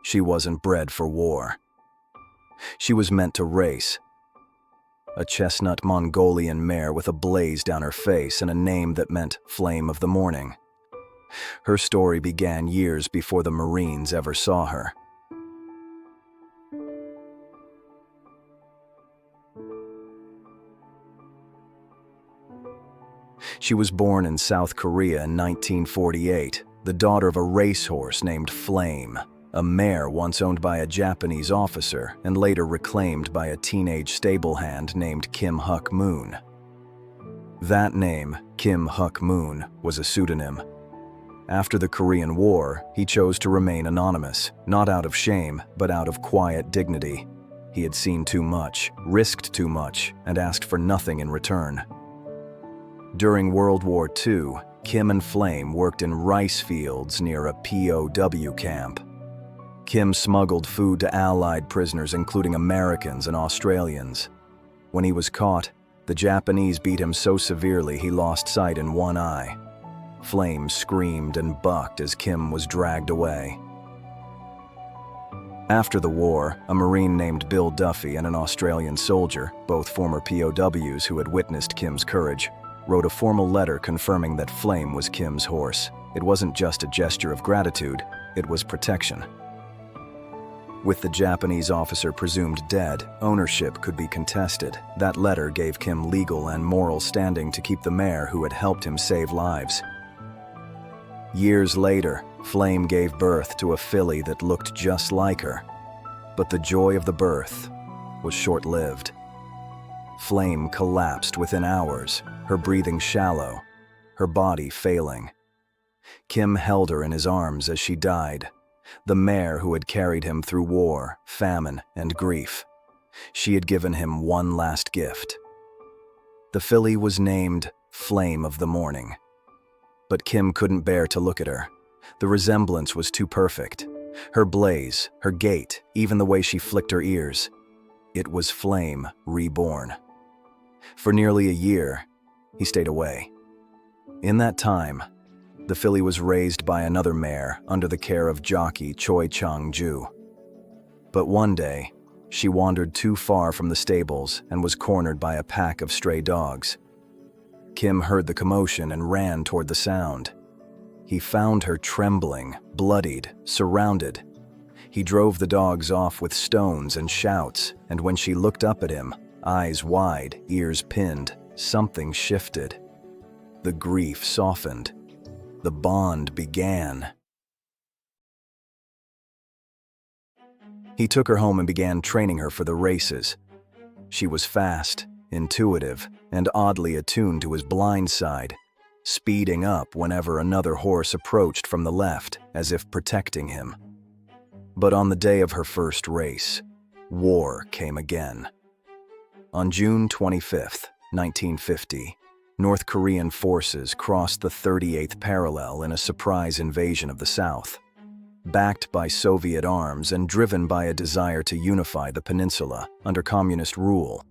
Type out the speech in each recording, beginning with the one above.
She wasn't bred for war. She was meant to race. A chestnut Mongolian mare with a blaze down her face and a name that meant Flame of the Morning. Her story began years before the Marines ever saw her. She was born in South Korea in 1948, the daughter of a racehorse named Flame, a mare once owned by a Japanese officer and later reclaimed by a teenage stable hand named Kim Huk Moon. That name, Kim Huk Moon, was a pseudonym. After the Korean War, he chose to remain anonymous, not out of shame, but out of quiet dignity. He had seen too much, risked too much, and asked for nothing in return. During World War II, Kim and Flame worked in rice fields near a POW camp. Kim smuggled food to Allied prisoners, including Americans and Australians. When he was caught, the Japanese beat him so severely he lost sight in one eye. Flame screamed and bucked as Kim was dragged away. After the war, a Marine named Bill Duffy and an Australian soldier, both former POWs who had witnessed Kim's courage, wrote a formal letter confirming that Flame was Kim's horse. It wasn't just a gesture of gratitude, it was protection. With the Japanese officer presumed dead, ownership could be contested. That letter gave Kim legal and moral standing to keep the mare who had helped him save lives. Years later, Flame gave birth to a filly that looked just like her, but the joy of the birth was short-lived. Flame collapsed within hours, her breathing shallow, her body failing. Kim held her in his arms as she died, the mare who had carried him through war, famine, and grief. She had given him one last gift. The filly was named Flame of the Morning. But Kim couldn't bear to look at her. The resemblance was too perfect. Her blaze, her gait, even the way she flicked her ears. It was Flame reborn. For nearly a year, he stayed away. In that time, the filly was raised by another mare under the care of jockey Choi Chang-ju. But one day, she wandered too far from the stables and was cornered by a pack of stray dogs. Kim heard the commotion and ran toward the sound. He found her trembling, bloodied, surrounded. He drove the dogs off with stones and shouts, and when she looked up at him, eyes wide, ears pinned, something shifted. The grief softened. The bond began. He took her home and began training her for the races. She was fast, intuitive, and oddly attuned to his blind side, speeding up whenever another horse approached from the left, as if protecting him. But on the day of her first race, war came again. On June 25, 1950, North Korean forces crossed the 38th parallel in a surprise invasion of the South. Backed by Soviet arms and driven by a desire to unify the peninsula under communist rule,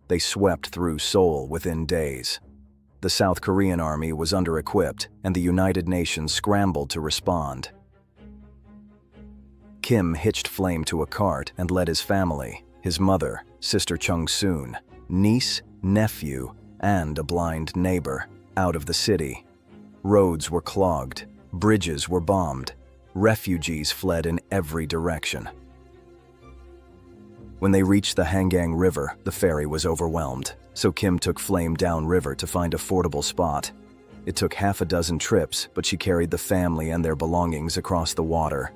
they swept through Seoul within days. The South Korean army was under-equipped, and the United Nations scrambled to respond. Kim hitched Flame to a cart and led his family, his mother, Sister Chung-soon, niece, nephew, and a blind neighbor, out of the city. Roads were clogged, bridges were bombed, refugees fled in every direction. When they reached the Hangang River, the ferry was overwhelmed, so Kim took Flame downriver to find a fordable spot. It took half a dozen trips, but she carried the family and their belongings across the water.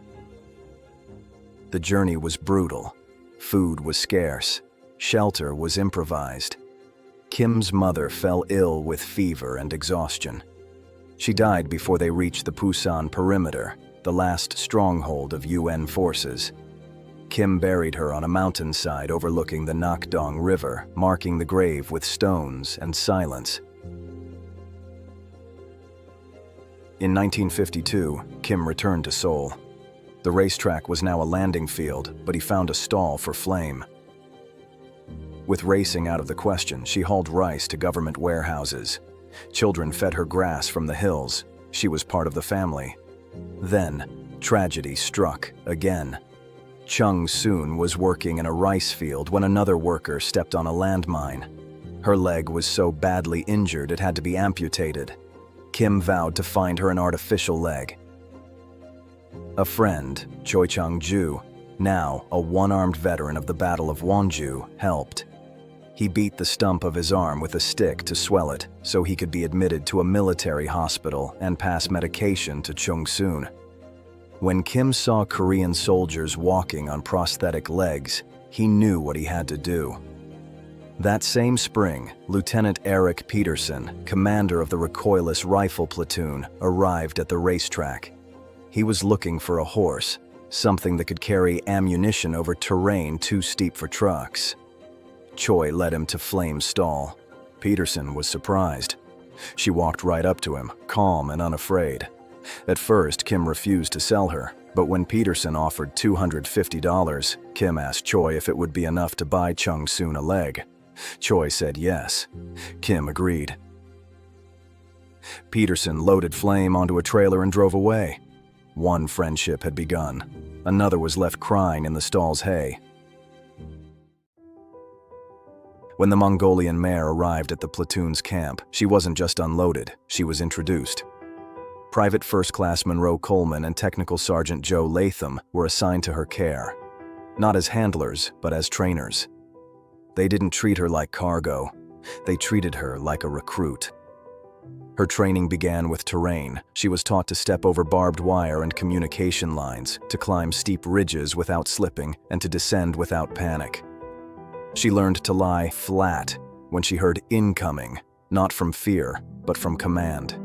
The journey was brutal. Food was scarce. Shelter was improvised. Kim's mother fell ill with fever and exhaustion. She died before they reached the Pusan perimeter, the last stronghold of UN forces. Kim buried her on a mountainside overlooking the Nakdong River, marking the grave with stones and silence. In 1952, Kim returned to Seoul. The racetrack was now a landing field, but he found a stall for Flame. With racing out of the question, she hauled rice to government warehouses. Children fed her grass from the hills. She was part of the family. Then, Tragedy struck again. Chung Soon was working in a rice field when another worker stepped on a landmine. Her leg was so badly injured it had to be amputated. Kim vowed to find her an artificial leg. A friend, Choi Chung-ju, now a one-armed veteran of the Battle of Wonju, helped. He beat the stump of his arm with a stick to swell it so he could be admitted to a military hospital and pass medication to Chung Soon. When Kim saw Korean soldiers walking on prosthetic legs, he knew what he had to do. That same spring, Lieutenant Eric Peterson, commander of the recoilless rifle platoon, arrived at the racetrack. He was looking for a horse, something that could carry ammunition over terrain too steep for trucks. Choi led him to Flame's stall. Peterson was surprised. She walked right up to him, calm and unafraid. At first, Kim refused to sell her, but when Peterson offered $250, Kim asked Choi if it would be enough to buy Chung Soon a leg. Choi said yes. Kim agreed. Peterson loaded Flame onto a trailer and drove away. One friendship had begun. Another was left crying in the stall's hay. When the Mongolian mare arrived at the platoon's camp, she wasn't just unloaded, she was introduced. Private First Class Monroe Coleman and Technical Sergeant Joe Latham were assigned to her care. Not as handlers, but as trainers. They didn't treat her like cargo. They treated her like a recruit. Her training began with terrain. She was taught to step over barbed wire and communication lines, to climb steep ridges without slipping, and to descend without panic. She learned to lie flat when she heard incoming, not from fear, but from command.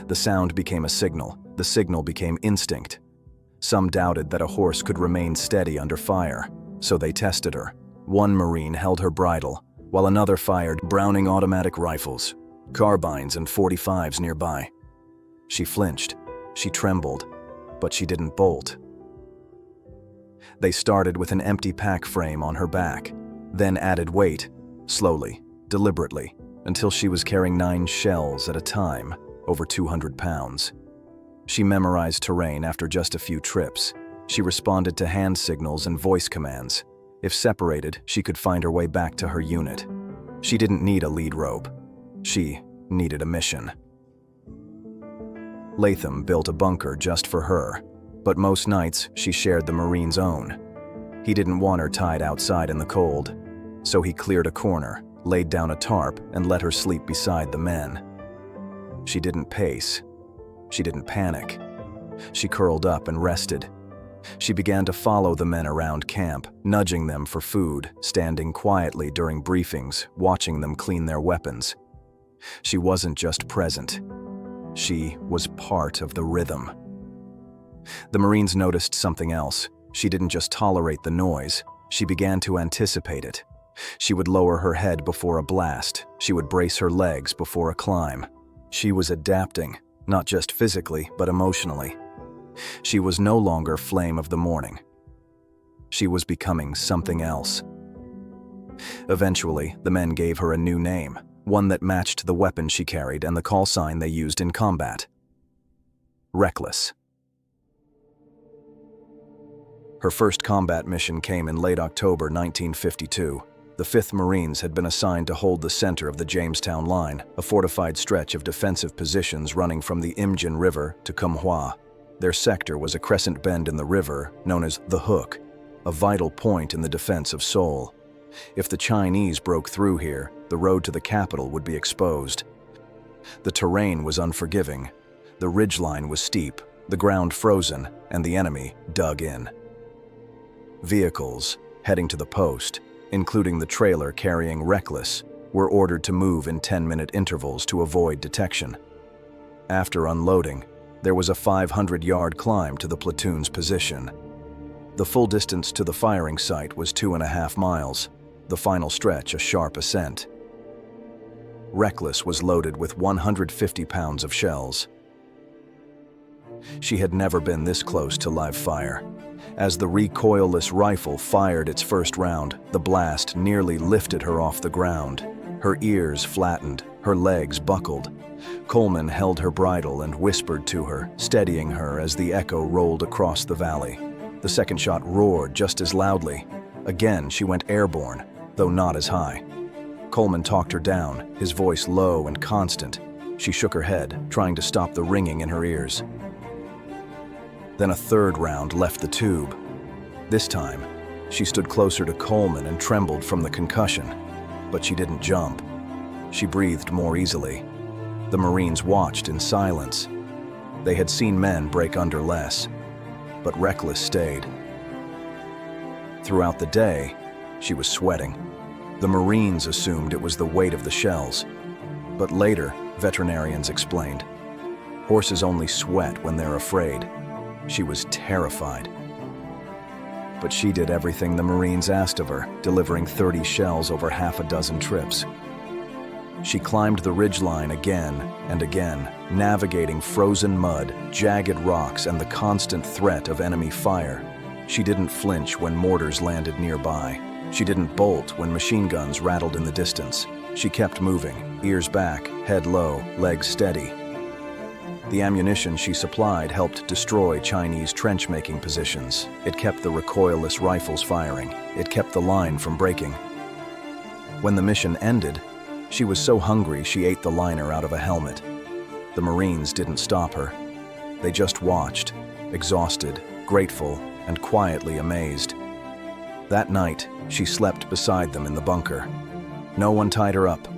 The sound became a signal. The signal became instinct. Some doubted that a horse could remain steady under fire, so they tested her. One Marine held her bridle, while another fired Browning automatic rifles, carbines and .45s nearby. She flinched, she trembled, but she didn't bolt. They started with an empty pack frame on her back, then added weight, slowly, deliberately, until she was carrying 9 shells at a time, over 200 pounds. She memorized terrain after just a few trips. She responded to hand signals and voice commands. If separated, she could find her way back to her unit. She didn't need a lead rope. She needed a mission. Latham built a bunker just for her, but most nights she shared the Marine's own. He didn't want her tied outside in the cold, so he cleared a corner, laid down a tarp, and let her sleep beside the men. She didn't pace. She didn't panic. She curled up and rested. She began to follow the men around camp, nudging them for food, standing quietly during briefings, watching them clean their weapons. She wasn't just present. She was part of the rhythm. The Marines noticed something else. She didn't just tolerate the noise. She began to anticipate it. She would lower her head before a blast. She would brace her legs before a climb. She was adapting, not just physically, but emotionally. She was no longer Flame of the Morning. She was becoming something else. Eventually, the men gave her a new name, one that matched the weapon she carried and the call sign they used in combat. Reckless. Her first combat mission came in late October 1952. The 5th Marines had been assigned to hold the center of the Jamestown Line, a fortified stretch of defensive positions running from the Imjin River to Kumhwa. Their sector was a crescent bend in the river known as the Hook, a vital point in the defense of Seoul. If the Chinese broke through here, the road to the capital would be exposed. The terrain was unforgiving. The ridgeline was steep, the ground frozen, and the enemy dug in. Vehicles heading to the post, including the trailer carrying Reckless, were ordered to move in 10-minute intervals to avoid detection. After unloading, there was a 500-yard climb to the platoon's position. The full distance to the firing site was 2.5 miles, the final stretch a sharp ascent. Reckless was loaded with 150 pounds of shells. She had never been this close to live fire. As the recoilless rifle fired its first round, the blast nearly lifted her off the ground. Her ears flattened, her legs buckled. Coleman held her bridle and whispered to her, steadying her as the echo rolled across the valley. The second shot roared just as loudly. Again, she went airborne, though not as high. Coleman talked her down, his voice low and constant. She shook her head, trying to stop the ringing in her ears. Then a third round left the tube. This time, she stood closer to Coleman and trembled from the concussion. But she didn't jump. She breathed more easily. The Marines watched in silence. They had seen men break under less, but Reckless stayed. Throughout the day, she was sweating. The Marines assumed it was the weight of the shells, but later, veterinarians explained. Horses only sweat when they're afraid. She was terrified. But she did everything the Marines asked of her, delivering 30 shells over half a dozen trips. She climbed the ridgeline again and again, navigating frozen mud, jagged rocks, and the constant threat of enemy fire. She didn't flinch when mortars landed nearby. She didn't bolt when machine guns rattled in the distance. She kept moving, ears back, head low, legs steady. The ammunition she supplied helped destroy Chinese trench-making positions. It kept the recoilless rifles firing. It kept the line from breaking. When the mission ended, she was so hungry she ate the liner out of a helmet. The Marines didn't stop her. They just watched, exhausted, grateful, and quietly amazed. That night, she slept beside them in the bunker. No one tied her up.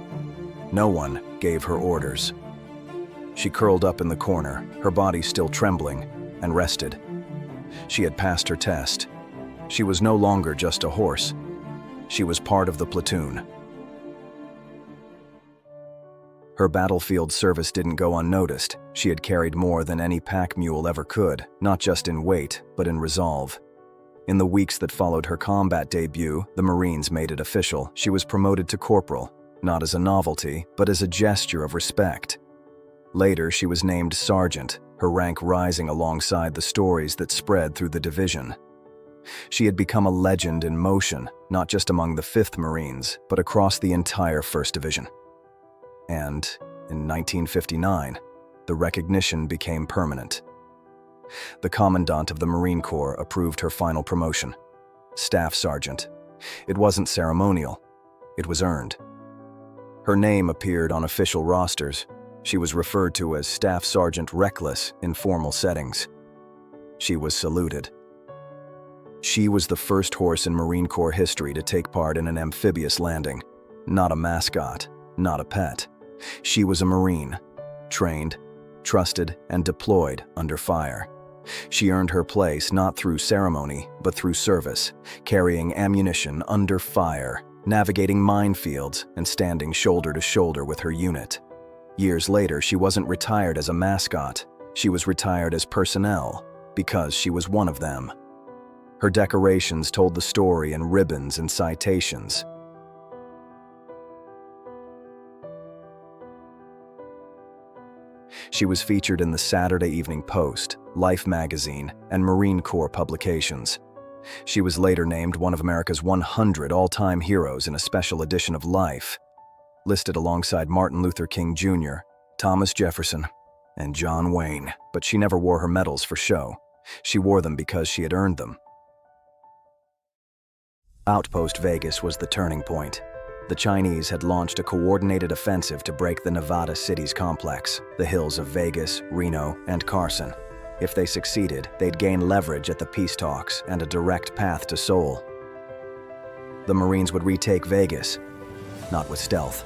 No one gave her orders. She curled up in the corner, her body still trembling, and rested. She had passed her test. She was no longer just a horse. She was part of the platoon. Her battlefield service didn't go unnoticed. She had carried more than any pack mule ever could, not just in weight, but in resolve. In the weeks that followed her combat debut, the Marines made it official. She was promoted to corporal, not as a novelty, but as a gesture of respect. Later, she was named sergeant, her rank rising alongside the stories that spread through the division. She had become a legend in motion, not just among the 5th Marines, but across the entire 1st Division. And in 1959, the recognition became permanent. The Commandant of the Marine Corps approved her final promotion, Staff Sergeant. It wasn't ceremonial, it was earned. Her name appeared on official rosters. She was referred to as Staff Sergeant Reckless in formal settings. She was saluted. She was the first horse in Marine Corps history to take part in an amphibious landing. Not a mascot, not a pet. She was a Marine, trained, trusted, and deployed under fire. She earned her place not through ceremony, but through service, carrying ammunition under fire, navigating minefields, and standing shoulder to shoulder with her unit. Years later, she wasn't retired as a mascot. She was retired as personnel, because she was one of them. Her decorations told the story in ribbons and citations. She was featured in the Saturday Evening Post, Life magazine, and Marine Corps publications. She was later named one of America's 100 all-time heroes in a special edition of Life, listed alongside Martin Luther King Jr., Thomas Jefferson, and John Wayne. But she never wore her medals for show. She wore them because she had earned them. Outpost Vegas was the turning point. The Chinese had launched a coordinated offensive to break the Nevada city's complex, the hills of Vegas, Reno, and Carson. If they succeeded, they'd gain leverage at the peace talks and a direct path to Seoul. The Marines would retake Vegas, not with stealth,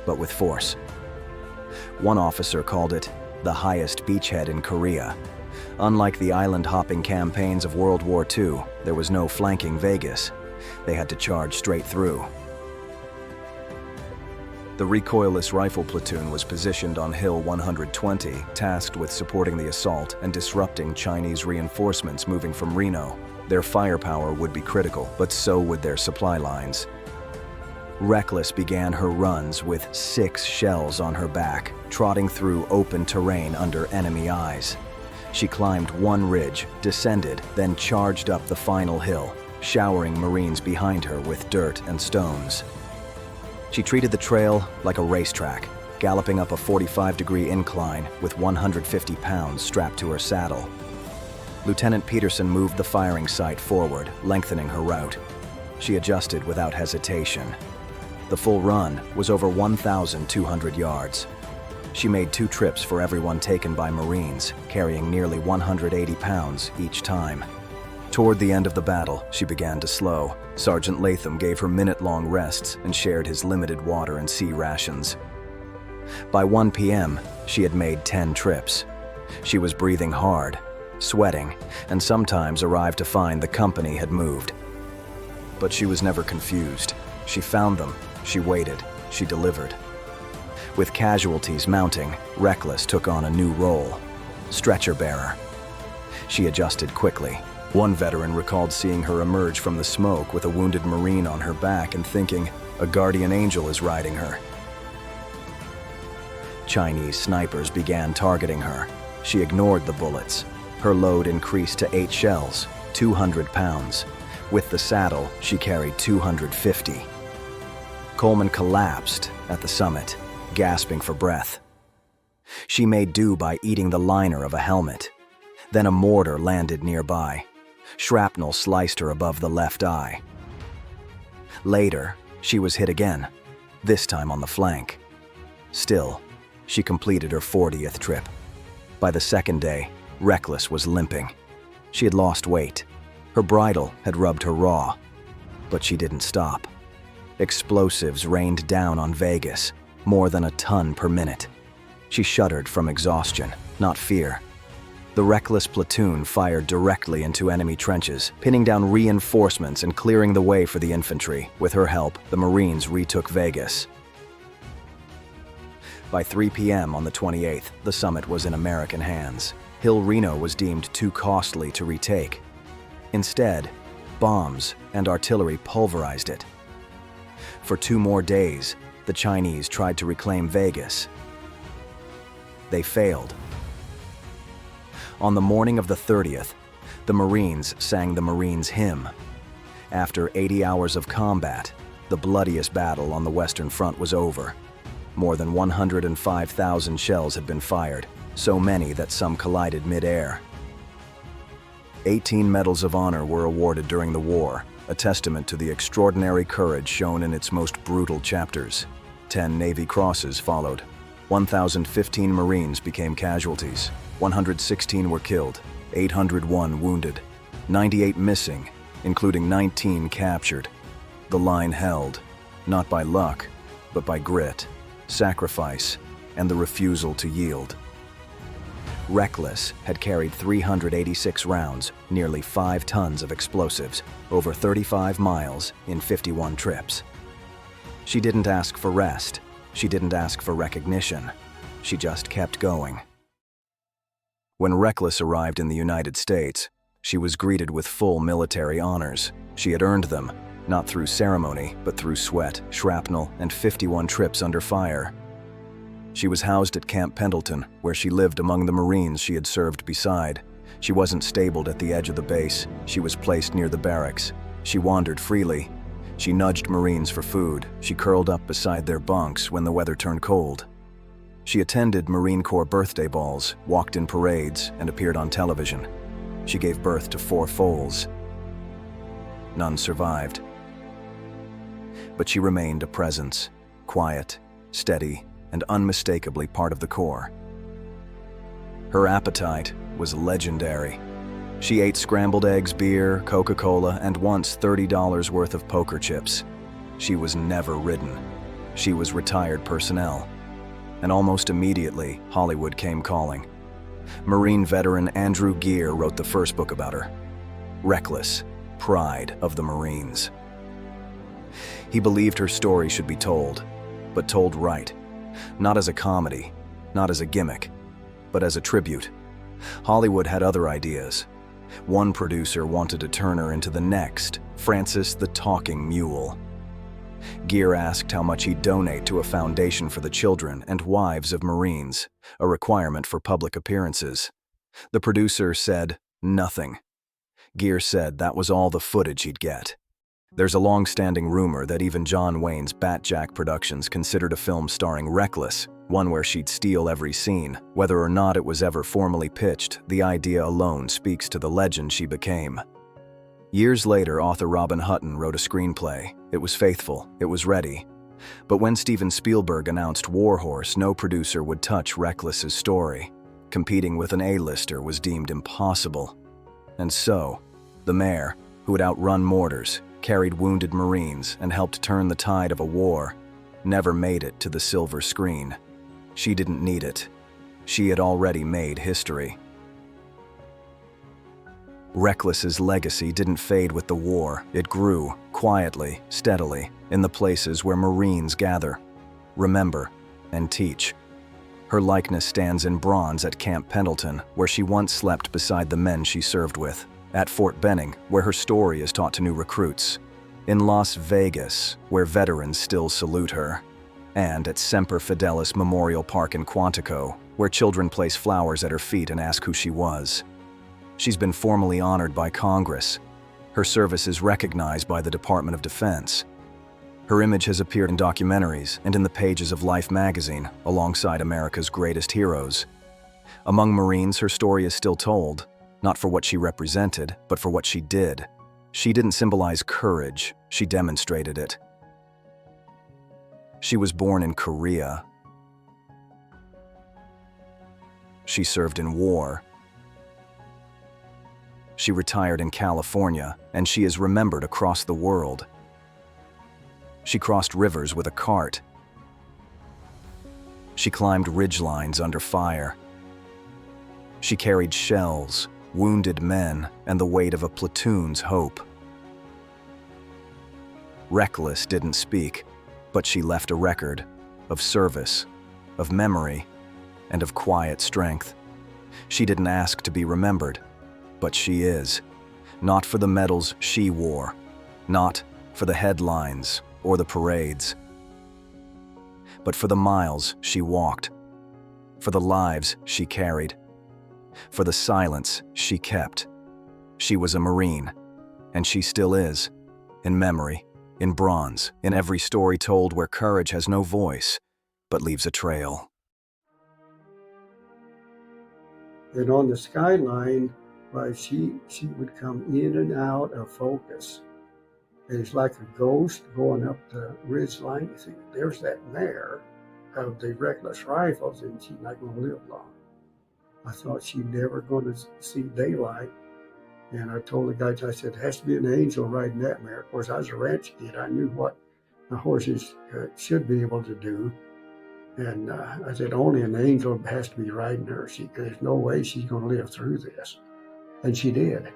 but with force. One officer called it the highest beachhead in Korea. Unlike the island-hopping campaigns of World War II, there was no flanking Vegas. They had to charge straight through. The recoilless rifle platoon was positioned on Hill 120, tasked with supporting the assault and disrupting Chinese reinforcements moving from Reno. Their firepower would be critical, but so would their supply lines. Reckless began her runs with 6 shells on her back, trotting through open terrain under enemy eyes. She climbed one ridge, descended, then charged up the final hill, showering Marines behind her with dirt and stones. She treated the trail like a racetrack, galloping up a 45-degree incline with 150 pounds strapped to her saddle. Lieutenant Peterson moved the firing sight forward, lengthening her route. She adjusted without hesitation. The full run was over 1,200 yards. She made 2 trips for everyone taken by Marines, carrying nearly 180 pounds each time. Toward the end of the battle, she began to slow. Sergeant Latham gave her minute-long rests and shared his limited water and sea rations. By 1 p.m., she had made 10 trips. She was breathing hard, sweating, and sometimes arrived to find the company had moved. But she was never confused. She found them, she waited, she delivered. With casualties mounting, Reckless took on a new role: stretcher bearer. She adjusted quickly. One veteran recalled seeing her emerge from the smoke with a wounded Marine on her back and thinking, a guardian angel is riding her. Chinese snipers began targeting her. She ignored the bullets. Her load increased to 8 shells, 200 pounds. With the saddle, she carried 250. Coleman collapsed at the summit, gasping for breath. She made do by eating the liner of a helmet. Then a mortar landed nearby. Shrapnel sliced her above the left eye. Later, she was hit again, this time on the flank. Still, she completed her 40th trip. By the second day, Reckless was limping. She had lost weight. Her bridle had rubbed her raw. But she didn't stop. Explosives rained down on Vegas, more than a ton per minute. She shuddered from exhaustion, not fear. The Reckless platoon fired directly into enemy trenches, pinning down reinforcements and clearing the way for the infantry. With her help, the Marines retook Vegas. By 3 p.m. on the 28th, the summit was in American hands. Hill Reno was deemed too costly to retake. Instead, bombs and artillery pulverized it. For 2 more days, the Chinese tried to reclaim Vegas. They failed. On the morning of the 30th, the Marines sang the Marines' hymn. After 80 hours of combat, the bloodiest battle on the Western Front was over. More than 105,000 shells had been fired, so many that some collided mid-air. 18 Medals of Honor were awarded during the war, a testament to the extraordinary courage shown in its most brutal chapters. 10 Navy Crosses followed. 1,015 Marines became casualties. 116 were killed, 801 wounded, 98 missing, including 19 captured. The line held, not by luck, but by grit, sacrifice, and the refusal to yield. Reckless had carried 386 rounds, nearly 5 tons of explosives, over 35 miles in 51 trips. She didn't ask for rest. She didn't ask for recognition. She just kept going. When Reckless arrived in the United States, she was greeted with full military honors. She had earned them, not through ceremony, but through sweat, shrapnel, and 51 trips under fire. She was housed at Camp Pendleton, where she lived among the Marines she had served beside. She wasn't stabled at the edge of the base. She was placed near the barracks. She wandered freely. She nudged Marines for food. She curled up beside their bunks when the weather turned cold. She attended Marine Corps birthday balls, walked in parades, and appeared on television. She gave birth to 4 foals. None survived. But she remained a presence, quiet, steady, and unmistakably part of the Corps. Her appetite was legendary. She ate scrambled eggs, beer, Coca-Cola, and once $30 worth of poker chips. She was never ridden. She was retired personnel. And almost immediately, Hollywood came calling. Marine veteran Andrew Gere wrote the first book about her. Reckless, Pride of the Marines. He believed her story should be told, but told right. Not as a comedy, not as a gimmick, but as a tribute. Hollywood had other ideas. One producer wanted to turn her into the next Francis the Talking Mule. Gere asked how much he'd donate to a foundation for the children and wives of Marines, a requirement for public appearances. The producer said nothing. Gere said that was all the footage he'd get. There's a long-standing rumor that even John Wayne's Bat Jack Productions considered a film starring Reckless, one where she'd steal every scene. Whether or not it was ever formally pitched, the idea alone speaks to the legend she became. Years later, author Robin Hutton wrote a screenplay. It was faithful, it was ready. But when Steven Spielberg announced War Horse, no producer would touch Reckless's story. Competing with an A-lister was deemed impossible. And so, the mare, who had outrun mortars, carried wounded Marines, and helped turn the tide of a war, never made it to the silver screen. She didn't need it. She had already made history. Reckless's legacy didn't fade with the war. It grew, quietly, steadily, in the places where Marines gather, remember, and teach. Her likeness stands in bronze at Camp Pendleton, where she once slept beside the men she served with, at Fort Benning, where her story is taught to new recruits, in Las Vegas, where veterans still salute her, and at Semper Fidelis Memorial Park in Quantico, where children place flowers at her feet and ask who she was. She's been formally honored by Congress. Her service is recognized by the Department of Defense. Her image has appeared in documentaries and in the pages of Life magazine, alongside America's greatest heroes. Among Marines, her story is still told, not for what she represented, but for what she did. She didn't symbolize courage, she demonstrated it. She was born in Korea. She served in war. She retired in California, and she is remembered across the world. She crossed rivers with a cart. She climbed ridgelines under fire. She carried shells, wounded men, and the weight of a platoon's hope. Reckless didn't speak, but she left a record of service, of memory, and of quiet strength. She didn't ask to be remembered, but she is. Not for the medals she wore, not for the headlines or the parades, but for the miles she walked, for the lives she carried, for the silence she kept. She was a Marine, and she still is, in memory, in bronze, in every story told where courage has no voice, but leaves a trail. And on the skyline, she would come in and out of focus. And it's like a ghost going up the ridge line. You see, there's that mare of the Reckless rifles, and she's not going to live long. I thought she's never going to see daylight. And I told the guys, I said, it has to be an angel riding that mare. Of course, I was a ranch kid. I knew what the horses should be able to do. And I said, only an angel has to be riding her. There's no way she's going to live through this. And she did.